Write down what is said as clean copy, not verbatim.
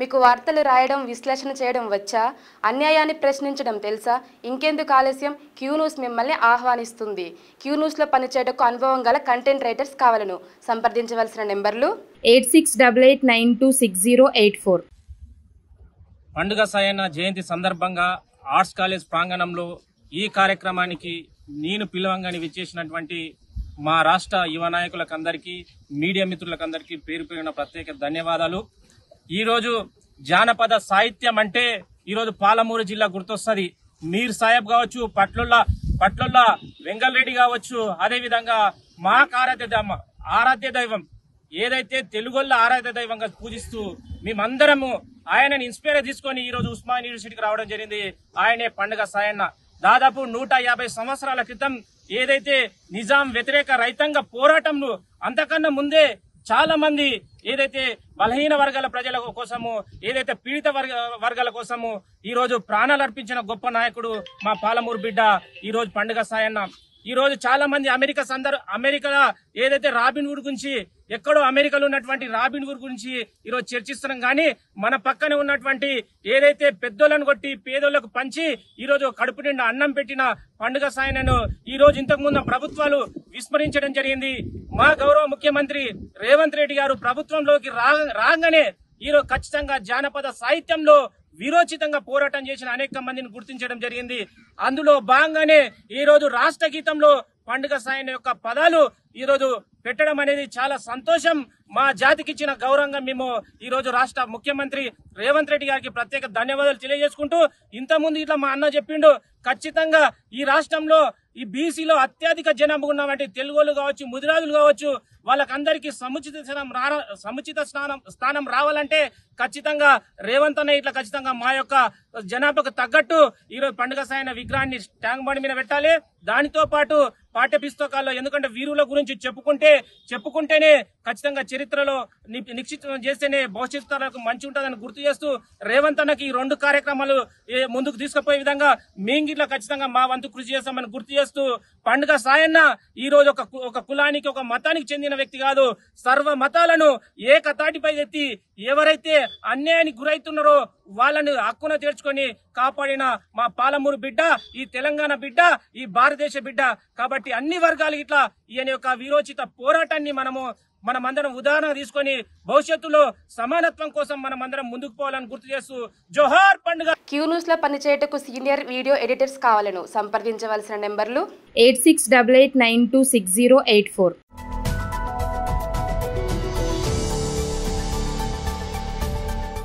మీకు వార్తలు రాయడం విశ్లేషణ చేయడం వచ్చా? అన్యాయాన్ని ప్రశ్నించడం తెలుసా? ఇంకెందుకు ఆలస్యం? క్యూ న్యూస్ మిమ్మల్ని ఆహ్వానిస్తుంది. క్యూ న్యూస్లో పనిచేయటకు అనుభవం గల కంటెంట్ రైటర్స్ కావాలను. సంప్రదించవలసిన నెంబర్లు 8688926084. పండుగ సాయన్న జయంతి సందర్భంగా ఆర్ట్స్ కాలేజ్ ప్రాంగణంలో ఈ కార్యక్రమానికి నేను పిలవంగాని విచ్చేసినటువంటి మా రాష్ట్ర యువ నాయకులకందరికీ, మీడియా మిత్రులకందరికీ పేరు పేరున ప్రత్యేక ధన్యవాదాలు. ఈరోజు జానపద సాహిత్యం అంటే ఈరోజు పాలమూరు జిల్లా గుర్తొస్తుంది. మీర్ సాహెబ్ కావచ్చు, పట్లొల్ల వెంగళరెడ్డి కావచ్చు, అదేవిధంగా మాకు ఆరాధ్య దైవం ఏదైతే తెలుగొల్ల ఆరాధ్య దైవంగా పూజిస్తూ మేమందరము ఆయనని ఇన్స్పైర్ తీసుకొని ఈరోజు ఉస్మానియా యూనివర్సిటీకి రావడం జరిగింది. ఆయనే పండుగ సాయన్న. దాదాపు 150 సంవత్సరాల క్రితం ఏదైతే నిజాం వ్యతిరేక రైతాంగ పోరాటంలో అంతకన్నా ముందే చాలా మంది ఏదైతే బలహీన వర్గాల ప్రజల కోసము, ఏదైతే పీడిత వర్గాల కోసము ఈ రోజు ప్రాణాలు అర్పించిన గొప్ప నాయకుడు మా పాలమూరు బిడ్డ ఈ రోజు పండుగ సాయన్న. ఈ రోజు చాలా మంది అమెరికా ఏదైతే రాబిన్హుడ్ గురించి, ఎక్కడో అమెరికాలో ఉన్నటువంటి రాబిన్హుడ్ గురించి ఈరోజు చర్చిస్తున్నాం. కానీ మన పక్కనే ఉన్నటువంటి ఏదైతే పెద్దోళ్ళను కొట్టి పేదోళ్లకు పంచి ఈరోజు కడుపు నిండా అన్నం పెట్టిన పండుగ సాయనను ఈ రోజు ఇంతకుముందు ప్రభుత్వాలు విస్మరించడం జరిగింది. మా గౌరవ ముఖ్యమంత్రి రేవంత్ రెడ్డి గారు ప్రభుత్వంలోకి రాగానే ఈరోజు ఖచ్చితంగా జానపద సాహిత్యంలో విరోచితంగా పోరాటం చేసిన అనేక మందిని గుర్తించడం జరిగింది. అందులో భాగంగానే ఈ రోజు రాష్ట్ర గీతంలో పండుగ సాయన్న యొక్క పదాలు ఈ రోజు పెట్టడం అనేది చాలా సంతోషం. మా జాతికి ఇచ్చిన గౌరవంగా మేము ఈ రోజు రాష్ట్ర ముఖ్యమంత్రి రేవంత్ రెడ్డి గారికి ప్రత్యేక ధన్యవాదాలు తెలియజేసుకుంటూ, ఇంతకుముందు ఇట్లా మా అన్న చెప్పిండు, ఖచ్చితంగా ఈ రాష్ట్రంలో ఈ బీసీలో అత్యధిక జనాభా ఉన్నటువంటి తెలుగోళ్ళు కావచ్చు, ముదిరాజులు కావచ్చు, వాళ్ళకందరికీ సముచిత స్థానం రావాలంటే ఖచ్చితంగా రేవంత్ అన్న ఇట్లా ఖచ్చితంగా మా యొక్క జనాభాకు తగ్గట్టు ఈరోజు పండుగ సాయన్న విగ్రహాన్ని ట్యాంక్ బండి మీద పెట్టాలి. దానితో పాటు పాఠ్య పుస్తకాల్లో, ఎందుకంటే వీరుల గురించి చెప్పుకుంటేనే ఖచ్చితంగా చరిత్రలో నిక్షిప్తం చేస్తేనే భవిష్యత్తు తరాలకు మంచి ఉంటుందని గుర్తు చేస్తూ రేవంత్ అన్నకి ఈ 2 కార్యక్రమాలు ముందుకు తీసుకుపోయే విధంగా మేంగిట్లా ఖచ్చితంగా మా వంతు కృషి చేస్తామని గుర్తు చేస్తూ, పండుగ సాయన్న ఈ రోజు ఒక కులానికి, ఒక మతానికి చెందిన వ్యక్తి కాదు, సర్వ మతాలను ఏకతాటిపై ఎత్తి ఎవరైతే అన్యాయానికి గురైతున్నారో వాళ్ళని హక్కున చేర్చుకొని కాపాడిన మా పాలమూరు బిడ్డ, ఈ తెలంగాణ బిడ్డ, ఈ భారతదేశ బిడ్డ. కాబట్టి అన్ని వర్గాలు ఇట్లా ఈయన యొక్క వీరోచిత పోరాటాన్ని మనమందరం ఉదాహరణ తీసుకొని భవిష్యత్తులో సమానత్వం కోసం మనమందరం ముందుకు పోవాలని గుర్తు చేస్తూ జోహార్ పండుగ. క్యూ న్యూస్ లో పనిచేయటకు సీనియర్ వీడియో ఎడిటర్స్ కావాలను. సంప్రదించవలసిన నెంబర్లు 8688926084.